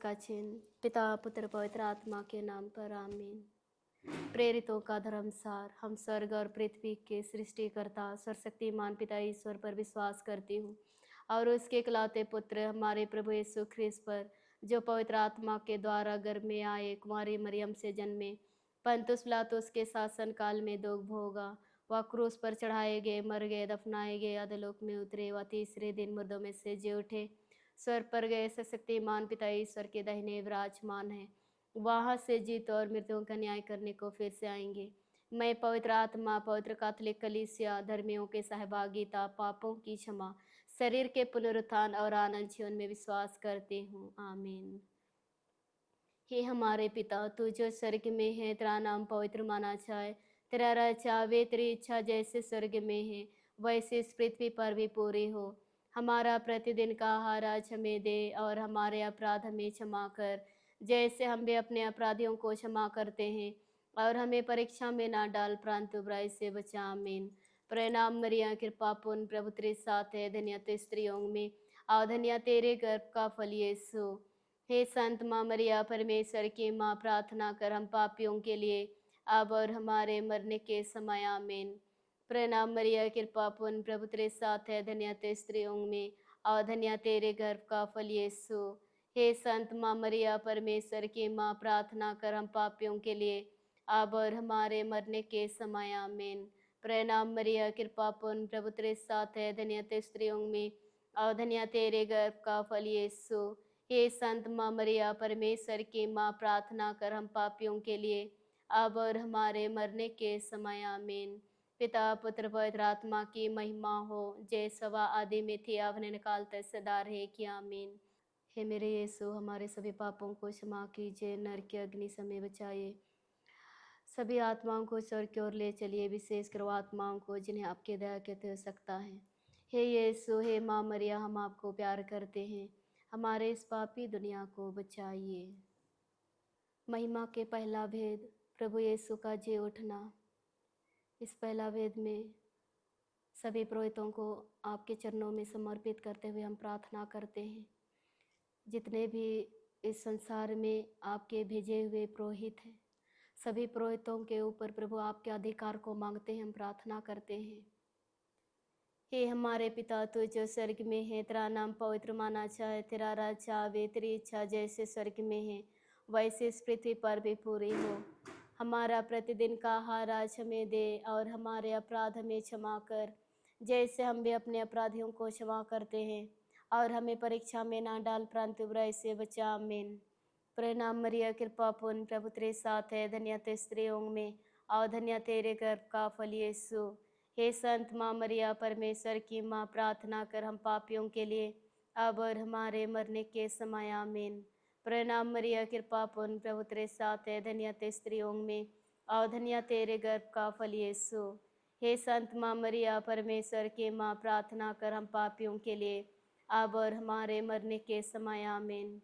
का चिन्ह। पिता पुत्र पवित्र आत्मा के नाम पर आमीन। प्रेरितों का धर्मसार। हम स्वर्ग और पृथ्वी के सृष्टिकर्ता सर्वशक्तिमान पिता ईश्वर पर विश्वास करती हूँ और उसके इकलौते पुत्र हमारे प्रभु यीशु ख्रिस्त पर, जो पवित्र आत्मा के द्वारा गर्भ में आए, कुमारी मरियम से जन्मे, पंतुस पिलातुस के शासन काल में दुख भोगा, वह क्रूस पर चढ़ाए गए, मर गए, दफनाए गए, अधोलोक में उतरे, वह तीसरे दिन मुर्दों में से जी उठे, स्वर्ग पर गए, सशक्तिमान पिता ईश्वर के दाहिने विराजमान है, वहां से जीत और मृतकों का न्याय करने को फिर से आएंगे। मैं पवित्र आत्मा, पवित्र कैथोलिक कलीसिया, धर्मियों के सहभागिता, पापों की क्षमा, शरीर के पुनरुत्थान और आनंद जीवन में विश्वास करती हूँ। आमीन। हे हमारे पिता, तू जो स्वर्ग में है, तेरा नाम पवित्र माना जाए, तेरा राज्य आवे, तेरी इच्छा जैसे स्वर्ग में है वैसे इस पृथ्वी पर भी पूरी हो। हमारा प्रतिदिन का आहार आज हमें दे, और हमारे अपराध हमें क्षमा कर, जैसे हम भी अपने अपराधियों को क्षमा करते हैं, और हमें परीक्षा में ना डाल, परंतु बुराई से बचा। आमीन। प्रणाम मरिया, कृपा पूर्ण, प्रभु तेरे साथ है, धन्य तू स्त्रियों में और धन्य तेरे गर्भ का फल यीशु। हे संत माँ मरिया, परमेश्वर की माँ, प्रार्थना कर हम पापियों के लिए अब और हमारे मरने के समय। आमीन। प्रणाम मरिया, कृपा पूर्ण, प्रभु तेरे साथ है, धन्य तू स्त्रियों में और धन्य तेरे गर्भ का फल यीशु। हे संत माँ मरिया, परमेश्वर की माँ, प्रार्थना कर हम पापियों के लिए अब और हमारे मरने के समय। आमीन। प्रणाम मरिया, कृपा पूर्ण, प्रभु तेरे साथ है, धन्य तू स्त्रियों में और धन्य तेरे गर्भ का फल यीशु। हे संत माँ मरिया, परमेश्वर की माँ, प्रार्थना कर हम पापियों के लिए अब और हमारे मरने के समय। आमीन। पिता पुत्र पवित्र आत्मा की महिमा हो, जय सवा आदि में थी, अब ने निकाल तक सदा रहे कि। आमीन। हे मेरे यीशु, हमारे सभी पापों को क्षमा कीजिए, नरक की अग्नि से हमें बचाइए, सभी आत्माओं को स्वर्ग की ओर ले चलिए, विशेषकर वो आत्माओं को जिन्हें आपके दया की आवश्यकता है। हे यीशु, हे माँ मरिया, हम आपको प्यार करते हैं, हमारे इस पापी दुनिया को बचाइए। महिमा के पहला भेद, प्रभु यीशु का जी उठना। इस पहला भेद में सभी पुरोहितों को आपके चरणों में समर्पित करते हुए हम प्रार्थना करते हैं। जितने भी इस संसार में आपके भेजे हुए पुरोहित हैं, सभी पुरोहितों के ऊपर प्रभु आपके अधिकार को मांगते हैं, हम प्रार्थना करते हैं। हे हमारे पिता, तू जो स्वर्ग में है, तेरा नाम पवित्र माना जाए, तेरा राज्य आवे, तेरी इच्छा जैसे स्वर्ग में है वैसे इस पृथ्वी पर भी पूरी हो। हमारा प्रतिदिन का आहार आज हमें दे, और हमारे अपराध हमें क्षमा कर, जैसे हम भी अपने अपराधियों को क्षमा करते हैं, और हमें परीक्षा में ना डाल, परंतु बुराई से बचा। आमीन। प्रणाम मरिया, कृपा पूर्ण, प्रभु तेरे साथ है, धन्य तू स्त्रियों में और धन्य तेरे गर्भ का फल यीशु। हे संत माँ मरिया, परमेश्वर की माँ, प्रार्थना कर हम पापियों के लिए अब और हमारे मरने के समय। आमीन। प्रणाम मरिया, कृपा पूर्ण, प्रभु तेरे साथ है, धन्य तू स्त्रियों में और धन्य तेरे गर्भ का फल यीशु। हे संत माँ मरिया, परमेश्वर की माँ, प्रार्थना कर हम पापियों के लिए अब और हमारे मरने के समय। आमीन।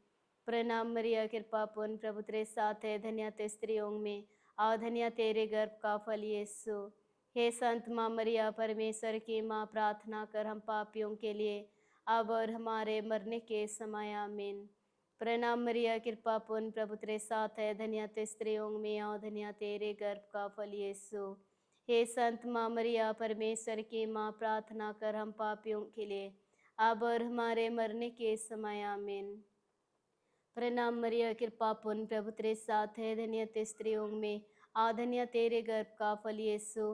प्रणाम मरिया, कृपा पूर्ण, प्रभु तेरे साथ है, धन्य तू स्त्रियों में और धन्य तेरे गर्भ का फल यीशु। हे संत माँ मरिया, परमेश्वर की माँ, प्रार्थना कर हम पापियों के लिए अब और हमारे मरने के समय। आमीन। प्रणाम मरिया, कृपा पूर्ण, प्रभु तेरे साथ है, धन्य तू स्त्रियों में और धन्य तेरे गर्भ का फल यीशु। हे संत माँ मरिया, परमेश्वर की माँ, प्रार्थना कर हम पापियों के लिए अब और हमारे मरने के समय। आमीन। प्रणाम मरिया, कृपा पूर्ण, प्रभु तेरे साथ है, धन्य तू स्त्रियों में और धन्य तेरे गर्भ का फल यीशु।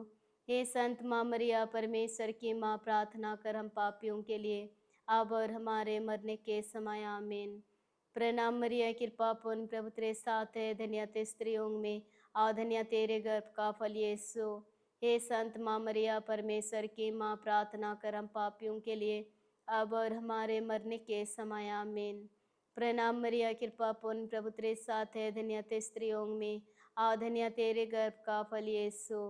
हे संत माँ मरिया, परमेश्वर की माँ, प्रार्थना कर हम पापियों के लिए अब और हमारे मरने के समय। आमीन। प्रणाम मरिया, कृपा पूर्ण, प्रभु तेरे साथ है, धन्य तू स्त्रियों में और धन्य तेरे गर्भ का फल यीशु। हे संत माँ मरिया, परमेश्वर की माँ, प्रार्थना कर हम पापियों के लिए अब और हमारे मरने के समय। आमीन। प्रणाम मरिया, कृपा पूर्ण, प्रभु तेरे साथ है, धन्य तू स्त्रियों में और धन्य तेरे गर्भ का फल यीशु।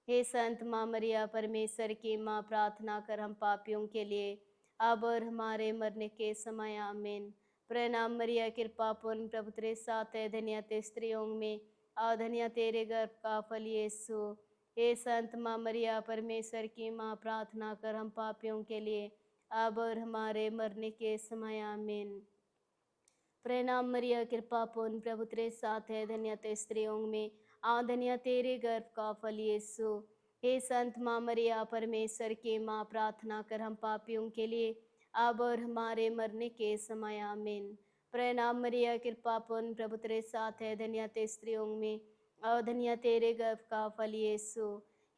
हे संत माँ मरिया, परमेश्वर की माँ, प्रार्थना कर हम पापियों के लिए अब और हमारे मरने के समय। आमीन। प्रणाम मरिया, कृपा पूर्ण, प्रभु तेरे साथ है, धन्य तू स्त्रियों में और धन्य तेरे गर्भ का फल यीशु। हे संत माँ मरिया, परमेश्वर की माँ, प्रार्थना कर हम पापियों के लिए अब और हमारे मरने के समय। आमीन। प्रणाम मरिया, कृपा पूर्ण, प्रभु तेरे साथ है, धन्य तो स्त्रियों में धन्य तेरे गर्भ का फल यीशु। हे संत माँ मरिया, परमेश्वर की माँ, प्रार्थना कर हम पापियों के लिए अब और हमारे मरने के समय आमीन। प्रणाम मरिया, कृपा पूर्ण, प्रभु तेरे साथ है, धन्य तो स्त्रियों में धन्य तेरे गर्भ का फल यीशु।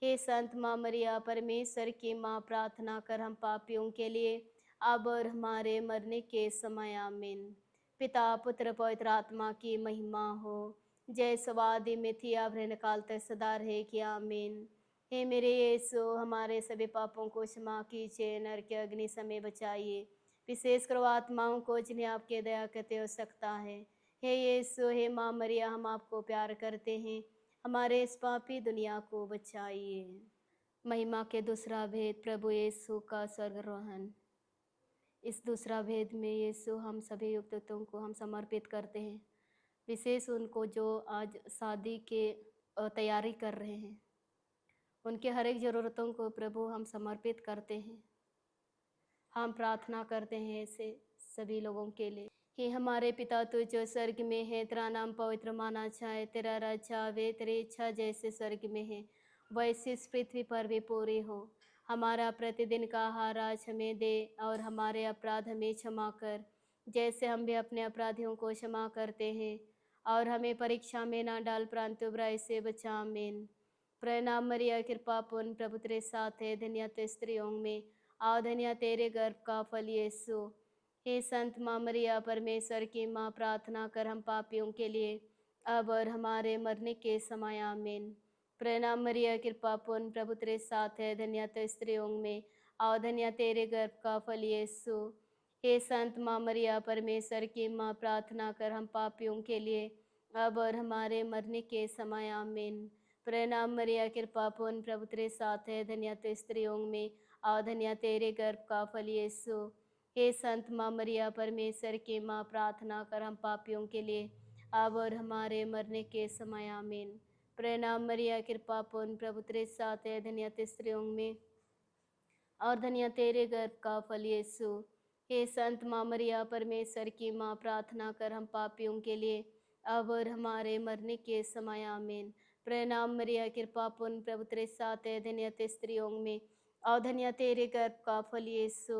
हे संत माँ मरिया, परमेश्वर की माँ, प्रार्थना कर हम पापियों के लिए अब और हमारे मरने के समय आमीन। पिता पुत्र पवित्र आत्मा की महिमा हो, जय स्वादि में थी अब रहने काल तक सदा रहे कि आमीन। हे मेरे यीशु, हमारे सभी पापों को क्षमा कीजिए, नर के अग्नि समय बचाइए, विशेष करो आत्माओं को जिन्हें आपके दया करते हो सकता है। हे यीशु, हे माँ मरिया, हम आपको प्यार करते हैं, हमारे इस पापी दुनिया को बचाइए। महिमा के दूसरा भेद, प्रभु यीशु का स्वर्गारोहण। इस दूसरा भेद में यीशु हम सभी युवकों को हम समर्पित करते हैं, विशेष उनको जो आज शादी के तैयारी कर रहे हैं, उनके हर एक ज़रूरतों को प्रभु हम समर्पित करते हैं। हम प्रार्थना करते हैं ऐसे सभी लोगों के लिए। हे हमारे पिता तू जो स्वर्ग में है, तेरा नाम पवित्र माना जाए, तेरा राज्य आवे, तेरी इच्छा जैसे स्वर्ग में है वैसे इस पृथ्वी पर भी पूरी हो। हमारा प्रतिदिन का आहार आज हमें दे, और हमारे अपराध हमें क्षमा कर, जैसे हम भी अपने अपराधियों को क्षमा करते हैं, और हमें परीक्षा में ना डाल, परंतु बुराई से बचा। आमीन। प्रणाम मरिया, कृपा पूर्ण, प्रभु तेरे साथ है, धन्य तो स्त्रियों में धन्य तेरे गर्भ का फल यीशु। हे संत माँ मरिया, परमेश्वर की माँ, प्रार्थना कर हम पापियों के लिए अब और हमारे मरने के समय आमीन। प्रणाम मरिया, कृपा पूर्ण, प्रभु तेरे साथ है, धन्य तो स्त्रियों में धन्य तेरे गर्भ का फल यीशु। हे संत माँ मरिया, परमेश्वर की माँ, प्रार्थना कर हम पापियों के लिए अब और हमारे मरने के समय आमीन। प्रणाम मरिया, कृपा पूर्ण, प्रभु तेरे साथ है, धन्य तो स्त्रियों में धन्य तेरे गर्भ का फल यीशु। हे संत माँ मरिया, परमेश्वर की माँ, प्रार्थना कर हम पापियों के लिए अब और हमारे मरने के समय आमीन। प्रणाम मरिया, कृपा पूर्ण, प्रभु तेरे साथ है, धन्य तो स्त्रियों में और धन्य तेरे गर्भ का फल यीशु। हे संत माँ मरिया, परमेश्वर की माँ, प्रार्थना कर हम पापियों के लिए अब और हमारे मरने के समय आमीन। प्रणाम मरिया, कृपा पूर्ण, प्रभु तेरे साथ है, धन्य तो स्त्रियों में और धन्य तेरे गर्भ का फल यीशु।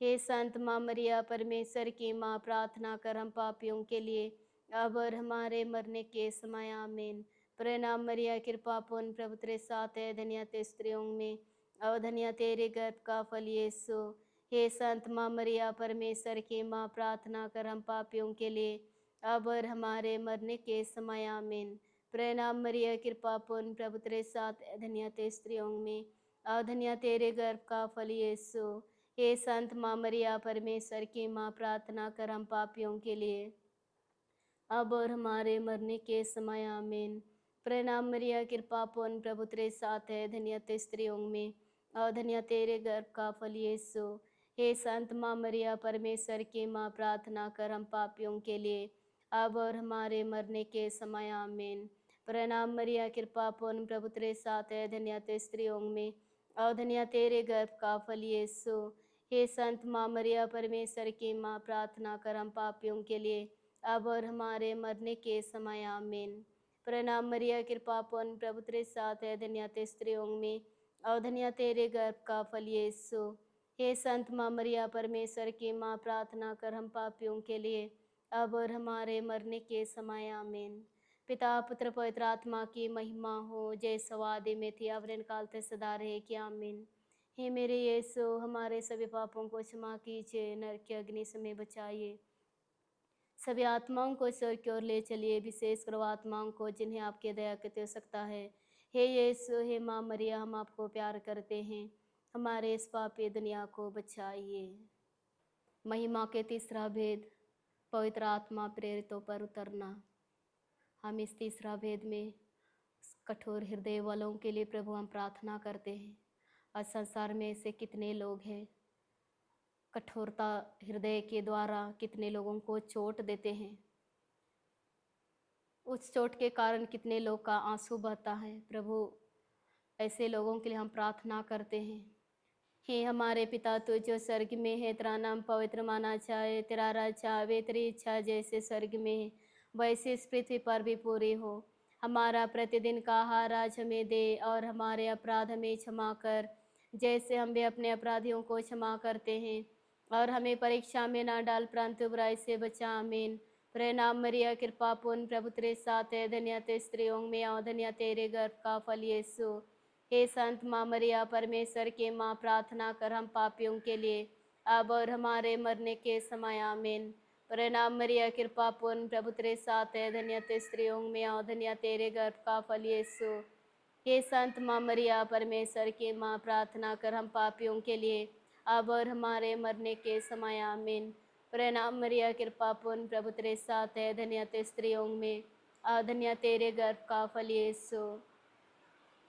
हे संत माँ मरिया, परमेश्वर की माँ, प्रार्थना कर हम पापियों के लिए अब और हमारे मरने के समय आमीन। प्रणाम मरिया, कृपा पूर्ण, प्रभु तेरे साथ है, धन्य तो स्त्रियों में और धन्य तेरे गर्भ का फल यीशु। हे संत माँ मरिया, परमेश्वर की माँ, प्रार्थना कर हम पापियों के लिए अब और हमारे मरने के समय आमीन। प्रणाम मरिया, कृपा पूर्ण, प्रभु तेरे साथ है, धन्य तो स्त्रियों में और धन्य तेरे गर्भ का फल यीशु। हे संत माँ मरिया, परमेश्वर की माँ, प्रार्थना कर हम पापियों के लिए अब और हमारे मरने के समय आमीन। प्रणाम मरिया, कृपा पूर्ण, प्रभु तेरे साथ है, धन्य तो स्त्रियों में और धन्य तेरे गर्भ का फल यीशु। हे संत माँ मरिया, परमेश्वर की माँ, प्रार्थना कर हम पापियों के लिए अब और हमारे मरने के समय आमीन। प्रणाम मरिया, कृपा पूर्ण, प्रभु तेरे साथ है, धन्य तो स्त्रियों में और धन्य तेरे गर्भ का फल यीशु। हे संत माँ मरिया, परमेश्वर की माँ, प्रार्थना कर हम पापियों के लिए अब और हमारे मरने के समय आमीन। प्रणाम मरिया, कृपा पूर्ण, प्रभु तेरे साथ है, धन्य तो स्त्रियों में और धन्य तेरे गर्भ का फल यीशु। हे संत माँ मरिया, परमेश्वर की माँ, प्रार्थना कर हम पापियों के लिए अब और हमारे मरने के समय आमीन। पिता पुत्र पवित्र आत्मा की महिमा हो, जय सवादि में थी अब काल तक सदा रहे कि आमीन। हे मेरे यीशु, हमारे सभी पापों को क्षमा कीजिए, नरक की अग्नि से हमें बचाइए, सभी आत्माओं को स्वर्ग की ओर ले चलिए, विशेष करो आत्माओं को जिन्हें आपके दया की आवश्यकता है। हे यीशु, हे माँ मरिया, हम आपको प्यार करते हैं, हमारे इस पापी दुनिया को बचाइए। महिमा के तीसरा भेद, पवित्र आत्मा प्रेरितों पर उतरना। हम इस तीसरा भेद में कठोर हृदय वालों के लिए प्रभु हम प्रार्थना करते हैं। और संसार में ऐसे कितने लोग हैं, कठोरता हृदय के द्वारा कितने लोगों को चोट देते हैं, उस चोट के कारण कितने लोग का आंसू बहता है। प्रभु, ऐसे लोगों के लिए हम प्रार्थना करते हैं हे हमारे पिता तू जो स्वर्ग में है, तेरा नाम पवित्र माना जाए, तेरा राज्य आवे, तेरी इच्छा जैसे स्वर्ग में है वैसे इस पृथ्वी पर भी पूरी हो। हमारा प्रतिदिन का आहार आज हमें दे, और हमारे अपराध हमें क्षमा कर जैसे हम भी अपने अपराधियों को क्षमा करते हैं, और हमें परीक्षा में ना डाल परंतु बुराई से बचा। आमीन। प्रणाम मरिया, कृपा पूर्ण, प्रभु तेरे साथ है, धन्य ते स्त्रियों में और धन्य तेरे गर्भ का फल यीशु। हे संत माँ मरिया, परमेश्वर के माँ, प्रार्थना कर हम पापियों के लिए अब और हमारे मरने के समय। आमीन। प्रणाम मरिया, कृपा पूर्ण, प्रभु तेरे साथ है, धन्य ते स्त्रियों में और धन्य तेरे गर्भ का फल यीशु। हे संत माँ मरिया, परमेश्वर के माँ, प्रार्थना कर हम पापियों के लिए अब और हमारे मरने के समय। आमीन। प्रणाम मरिया, कृपा पूर्ण, प्रभु तेरे साथ है, धन्य ते स्त्रियों में और धन्य तेरे गर्भ का फल यीशु।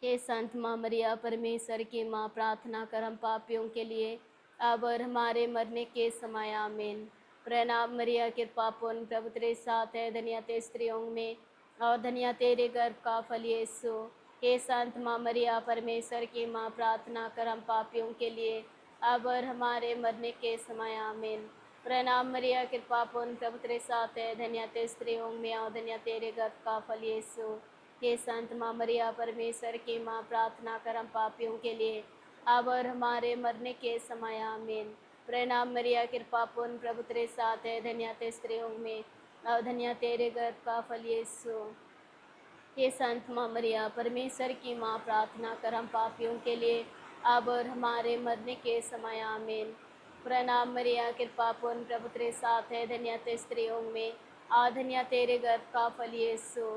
हे संत माँ मरिया, परमेश्वर की माँ, प्रार्थना कर हम पापियों के लिए अब और हमारे मरने के समय। आमीन। प्रणाम मरिया, कृपा पूर्ण, प्रभु तेरे साथ है, धन्य ते स्त्रियों में और धन्य तेरे गर्भ का फल यीशु। हे संत माँ मरिया, परमेश्वर की माँ, प्रार्थना कर हम पापियों के लिए अब और हमारे मरने के समय। आमीन। प्रणाम मरिया, कृपा पूर्ण, प्रभु तेरे साथ है, धन्य ते स्त्रियों में और धन्य तेरे गर्भ का फल यीशु। हे संत माँ मरिया, परमेश्वर की माँ, प्रार्थना कर हम पापियों के लिए अब और हमारे मरने के समय। आमीन। प्रणाम मरिया, कृपा पूर्ण, प्रभु तेरे साथ है, धन्य ते स्त्रियों में और धन्य तेरे गर्भ का फल यीशु। हे संत माँ मरिया, परमेश्वर की माँ, प्रार्थना कर हम पापियों के लिए अब और हमारे मरने के समय। आमीन। प्रणाम मरिया, कृपा पूर्ण, प्रभु तेरे साथ है, धन्य ते स्त्रियों में और धन्य तेरे गर्भ का फल यीशु।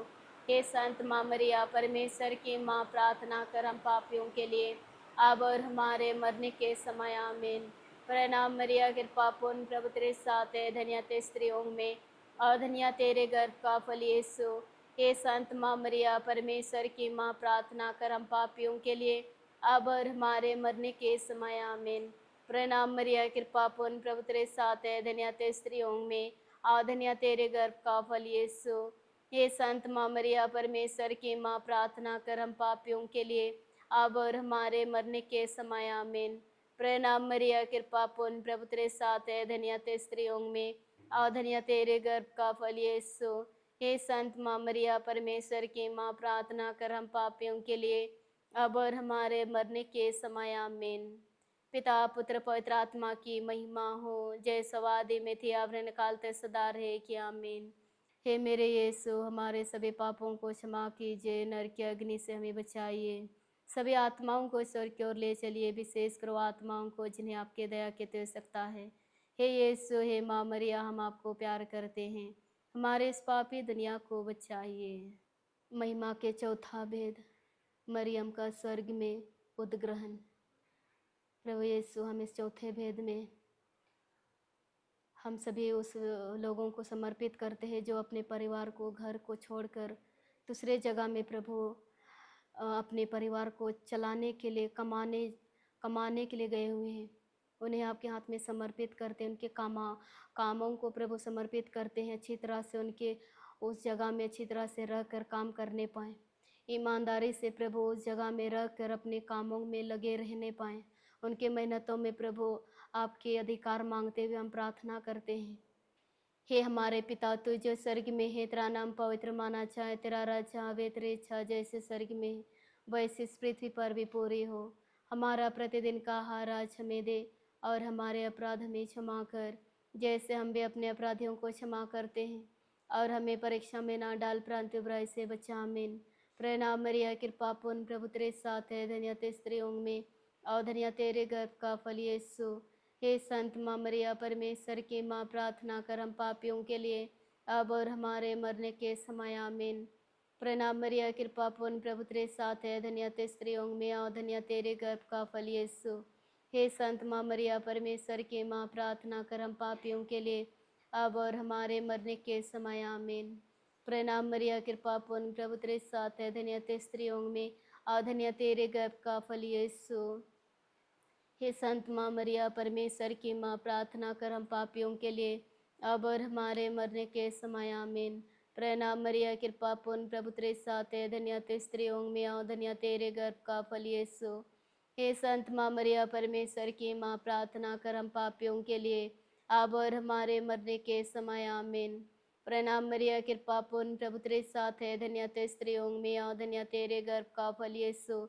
हे संत माँ मरिया, परमेश्वर की माँ, प्रार्थना कर हम पापियों के लिए अब और हमारे मरने के समय। आमीन। प्रणाम मरिया, कृपा पूर्ण, प्रभु तेरे साथ है, धन्य ते स्त्रियों में और धन्य तेरे गर्भ का फल यीशु। हे संत माँ मरिया, परमेश्वर की माँ, प्रार्थना कर हम पापियों के लिए अब और हमारे मरने के समय। आमीन। प्रणाम मरिया, कृपा पूर्ण, प्रभु तेरे साथ है, धन्य ते स्त्रियों में और धन्य तेरे गर्भ का फल यीशु। हे संत माँ मरिया, परमेश्वर की माँ, प्रार्थना कर हम पापियों के लिए अब और हमारे मरने के समय। आमीन। प्रणाम मरिया, कृपा पूर्ण, प्रभु तेरे साथ है, धन्य ते स्त्रियों में और धन्य तेरे गर्भ का फल यीशु। हे संत माँ मरिया, परमेश्वर की माँ, प्रार्थना कर हम पापियों के लिए अब और हमारे मरने के समय। आमीन। पिता पुत्र पवित्र आत्मा की महिमा हो, जय सवादि में थी आवरण कालते सदा रहे कि। आमीन। हे मेरे यीशु, हमारे सभी पापों को क्षमा कीजिए, नरक की अग्नि से हमें बचाइए, सभी आत्माओं को स्वर्ग की ओर ले चलिए, विशेष करो आत्माओं को जिन्हें आपके दया की आवश्यकता है। हे यीशु, हे माँ मरिया, हम आपको प्यार करते हैं, हमारे इस पापी दुनिया को बचाइए। महिमा के चौथा भेद, मरियम का स्वर्ग में उद्ग्रहण। प्रभु यीशु, हम इस चौथे भेद में हम सभी उस लोगों को समर्पित करते हैं जो अपने परिवार को, घर को छोड़कर दूसरे जगह में प्रभु अपने परिवार को चलाने के लिए, कमाने के लिए गए हुए हैं। उन्हें आपके हाथ में समर्पित करते हैं, उनके कामों को प्रभु समर्पित करते हैं, अच्छी तरह से उनके उस जगह में अच्छी तरह से रह कर काम करने पाएँ, ईमानदारी से प्रभु उस जगह में रह कर अपने कामों में लगे रहने पाएँ। उनके मेहनतों में प्रभु आपके अधिकार मांगते हुए हम प्रार्थना करते हैं। हे हमारे पिता, तू जो स्वर्ग में है, तेरा नाम पवित्र माना जाए, तेरा राज्य आवे, तेरी इच्छा जैसे स्वर्ग में है वैसे इस पृथ्वी पर भी पूरी हो। हमारा प्रतिदिन का आहार आज हमें दे, और हमारे अपराध हमें क्षमा कर जैसे हम भी अपने अपराधियों को क्षमा करते हैं, और हमें परीक्षा में ना डाल परंतु बुराई से बचा। आमीन। प्रणाम मरिया, कृपा पूर्ण, प्रभु तेरे साथ है, धन्य ते स्त्रियों में और धन्य तेरे गर्भ का फल यीशु। हे संत माँ मरिया, परमेश्वर की माँ, प्रार्थना कर हम पापियों के लिए अब और हमारे मरने के समय। आमीन। प्रणाम मरिया, कृपा पूर्ण, प्रभु तेरे साथ है, धन्य ते स्त्रियों में और धन्य तेरे गर्भ का फल यीशु। हे संत माँ मरिया, परमेश्वर की माँ, प्रार्थना कर हम पापियों के लिए अब और हमारे मरने के समय। आमीन। प्रणाम मरिया, कृपा पूर्ण, प्रभु तेरे साथ है, धन्य ते स्त्रियों में और धन्य तेरे गर्भ का फल यीशु। हे संत माँ मरिया, परमेश्वर की माँ, प्रार्थना कर हम पापियों के लिए अब और हमारे मरने के समय। आमीन। प्रणाम मरिया, कृपा पूर्ण, प्रभु तेरे साथ है, धन्य ते स्त्रियों में और धन्य तेरे गर्भ का फल यीशु। हे संत माँ मरिया परमेश्वर की माँ, प्रार्थना कर हम पापियों के लिए अब और हमारे मरने के समय, आमीन। प्रणाम मरिया, कृपा पूर्ण, प्रभु तेरे साथ है, धन्य ते स्त्रियों में और धन्य तेरे गर्भ का फल यीशु।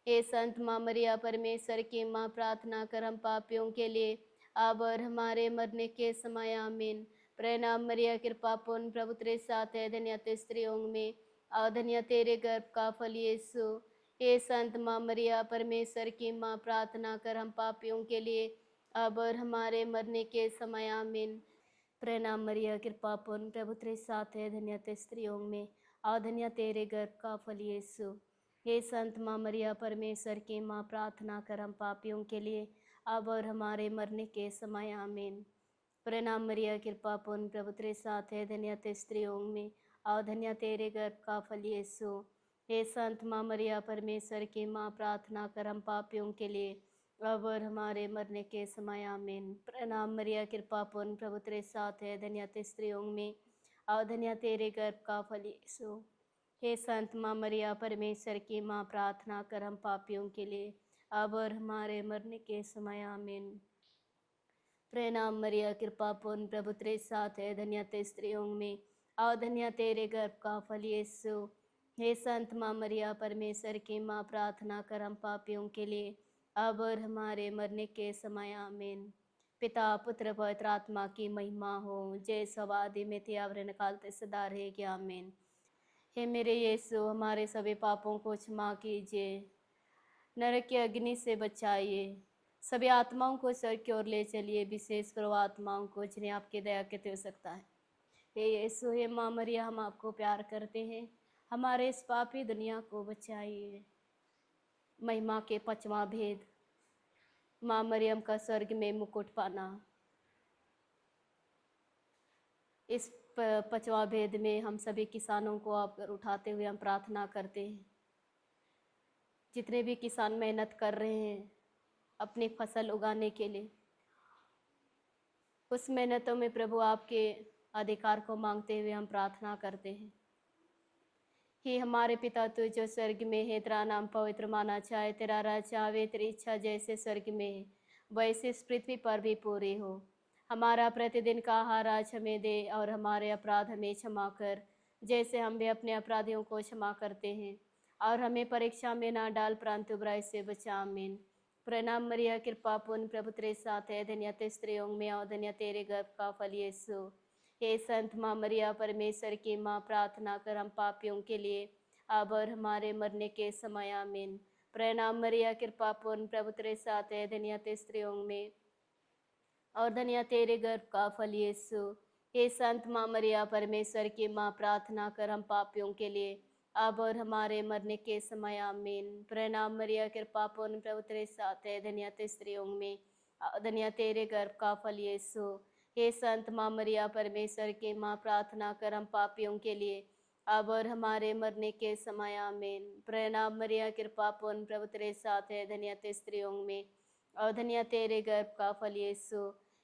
हे संत माँ मरिया परमेश्वर की माँ, प्रार्थना कर हम पापियों के लिए अब और हमारे मरने के समय, आमीन। प्रणाम मरिया, कृपा पूर्ण, प्रभु तेरे साथ है, धन्य ते स्त्रियों में और धन्य तेरे गर्भ का फल यीशु। हे संत माँ मरिया परमेश्वर की माँ, प्रार्थना कर हम पापियों के लिए अब और हमारे मरने के समय, आमीन। प्रणाम मरिया, कृपा पूर्ण, प्रभु तेरे साथ है, धन्य ते स्त्रियों में और धन्य तेरे गर्भ का फल यीशु। हे संत माँ मरिया परमेश्वर की माँ, प्रार्थना कर हम पापियों के लिए अब और हमारे मरने के समय, आमीन। प्रणाम मरिया, कृपा पूर्ण, प्रभु तेरे साथ है, धन्य ते स्त्रियों में और धन्य तेरे गर्भ का फल यीशु। हे संत माँ मरिया परमेश्वर की माँ, प्रार्थना कर हम पापियों के लिए अब और हमारे मरने के समय, आमीन। प्रणाम मरिया, कृपा पूर्ण, प्रभु तेरे साथ है, धन्य ते स्त्रियों में और धन्य तेरे गर्भ का फल यीशु। हे संत माँ मरिया परमेश्वर की माँ, प्रार्थना कर हम पापियों के लिए अब और हमारे मरने के समय, आमीन। प्रणाम मरिया, कृपा पूर्ण, प्रभु तेरे साथ है, धन्य ते स्त्रियों में और धन्य तेरे गर्भ का फल यीशु। हे संत माँ मरिया परमेश्वर की माँ, प्रार्थना कर हम पापियों के लिए अब और हमारे मरने के समय, आमीन। पिता पुत्र पवित्र आत्मा की महिमा हो, जय सवादि में थी आवरण कालते सदा रहेगी, आमीन। हे मेरे यीशु, हमारे सभी पापों को क्षमा कीजिए, नरक की अग्नि से बचाइए, सभी आत्माओं को स्वर्ग की ओर ले चलिए, विशेष कर वो आत्माओं को जिन्हें आपकी दया की आवश्यकता है। हे यीशु, हे माँ मरिया, हम आपको प्यार करते हैं, हमारे इस पापी दुनिया को बचाइए। महिमा के पांचवा भेद, माँ मरियम का स्वर्ग में मुकुट पाना। इस पांचवा भेद में हम सभी किसानों को आप उठाते हुए हम प्रार्थना करते हैं। जितने भी किसान मेहनत कर रहे हैं अपनी फसल उगाने के लिए, उस मेहनतों में प्रभु आपके अधिकार को मांगते हुए हम प्रार्थना करते हैं कि हमारे पिता तू जो स्वर्ग में है, तेरा नाम पवित्र माना जाए, तेरा राज्य आवे, तेरी इच्छा जैसे स्वर्ग में है वैसे इस पृथ्वी पर भी पूरी हो। हमारा प्रतिदिन का आहार आज हमें दे और हमारे अपराध हमें क्षमा कर, जैसे हम भी अपने अपराधियों को क्षमा करते हैं, और हमें परीक्षा में ना डाल परंतु बुराई से बचा, आमीन। प्रणाम मरिया, कृपा पूर्ण, प्रभु तेरे साथ है, धन्य ते स्त्रियों में और धन्य तेरे गर्भ का फल यीशु। हे संत माँ मरिया परमेश्वर की माँ, प्रार्थना कर हम पापियों के लिए अब और हमारे मरने के समय, आमीन। प्रणाम मरिया, कृपा पूर्ण, प्रभु तेरे साथ है, धन्य ते स्त्रियों में और धन्य तेरे गर्भ का फल यीशु। हे संत माँ मरिया परमेश्वर की माँ, प्रार्थना कर हम पापियों के लिए अब और हमारे मरने के समय, आमीन। प्रणाम मरिया, कृपा पूर्ण, प्रभु तेरे साथ है, धन्य ते स्त्रियों में धन्य तेरे गर्भ का फल यीशु। हे संत माँ मरिया परमेश्वर की माँ, प्रार्थना कर हम पापियों के लिए अब और हमारे मरने के समय, आमीन। प्रणाम मरिया, कृपा पूर्ण, प्रभु तेरे साथ है, धन्य ते स्त्रियों में और धन्य तेरे गर्भ का फल यीशु।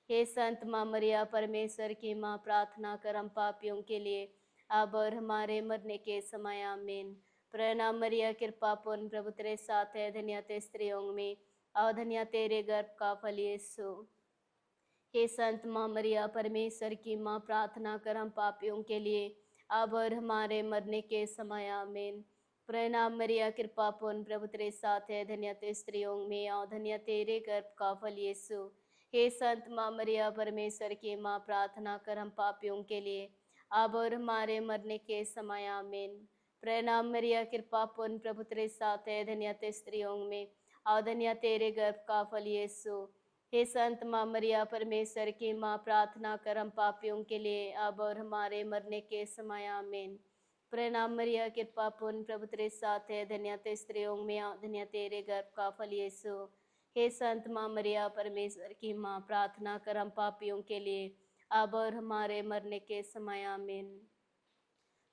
हे संत माँ मरिया परमेश्वर की माँ, प्रार्थना कर हम पापियों के लिए अब और हमारे मरने के समय, आमीन। प्रणाम मरिया, कृपा पूर्ण, प्रभु तेरे साथ है, धन्य ते स्त्रियों में और धन्य तेरे गर्भ का फल यीशु। हे संत माँ मरिया परमेश्वर की माँ, प्रार्थना कर हम पापियों के लिए अब और हमारे मरने के समय, आमीन। प्रणाम मरिया, कृपा पूर्ण, प्रभु तेरे साथ है, धन्य ते स्त्रियों में और धन्य तेरे गर्भ का फल यीशु। हे संत माँ मरिया परमेश्वर की माँ, प्रार्थना कर हम पापियों के लिए अब और हमारे मरने के समय, आमीन। प्रणाम मरिया, कृपा पूर्ण, प्रभु तेरे साथ है, धन्य ते स्त्रियों में और धन्य तेरे गर्भ का फल यीशु। हे संत माँ मरिया परमेश्वर की माँ, प्रार्थना कर हम पापियों के लिए अब और हमारे मरने के समय, आमीन। प्रणाम मरिया, कृपा पूर्ण, प्रभु तेरे साथ है, धन्य ते स्त्रियों में और धन्य तेरे गर्भ का फल यीशु। हे संत माँ मरिया परमेश्वर की माँ, प्रार्थना कर हम पापियों के लिए अब और हमारे मरने के समय, आमीन।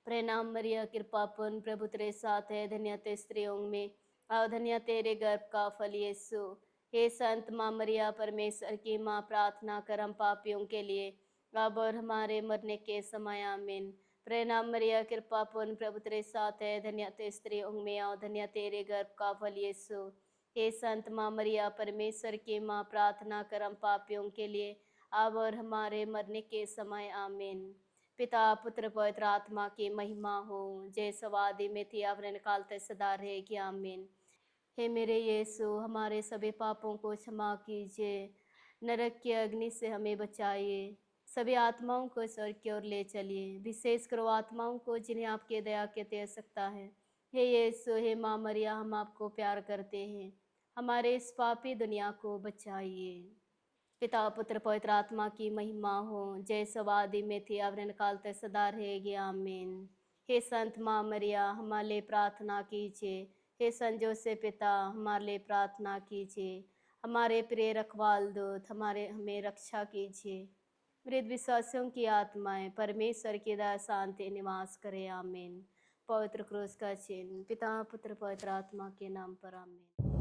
प्रणाम मरिया, कृपा पूर्ण, प्रभु तेरे साथ है, धन्य ते स्त्रियों में और धन्य तेरे गर्भ का फल यीशु। हे संत माँ मरिया परमेश्वर की माँ, प्रार्थना कर हम पापियों के लिए अब और हमारे मरने के समय, आमीन। प्रणाम मरिया, कृपा पूर्ण, प्रभु तेरे साथ है, धन्य ते स्त्रियों में और धन्य तेरे गर्भ का फल यीशु। हे संत माँ मरिया परमेश्वर की माँ, प्रार्थना कर हम पापियों के लिए अब और हमारे मरने के समय आमीन। पिता पुत्र पवित्र आत्मा की महिमा हो, जैसे वादी में थी अब काल तक सदा रहेगी आमीन। हे मेरे यीशु, हमारे सभी पापों को क्षमा कीजिए, नरक की अग्नि से हमें बचाइए, सभी आत्माओं को स्वर्ग की ओर ले चलिए, विशेष करो आत्माओं को जिन्हें आपके दया की आवश्यकता है। हे यीशु, हे माँ मरिया, हम आपको प्यार करते हैं, हमारे इस पापी दुनिया को बचाइए। पिता पुत्र पवित्र आत्मा की महिमा हो, जैसे वादी में थी अब काल तक सदा रहेगी आमीन। हे संत माँ मरिया, हमारे लिए प्रार्थना कीजिए। हे संजो से पिता, हमारे लिए प्रार्थना कीजिए। हमारे प्रिय रखवाल दूत, हमारे हमें रक्षा कीजिए। वृद्ध विश्वासियों की आत्माएं परमेश्वर की दया शांति निवास करे आमीन। पवित्र क्रूस का चिन्ह, पिता पुत्र पवित्र आत्मा के नाम पर आमीन।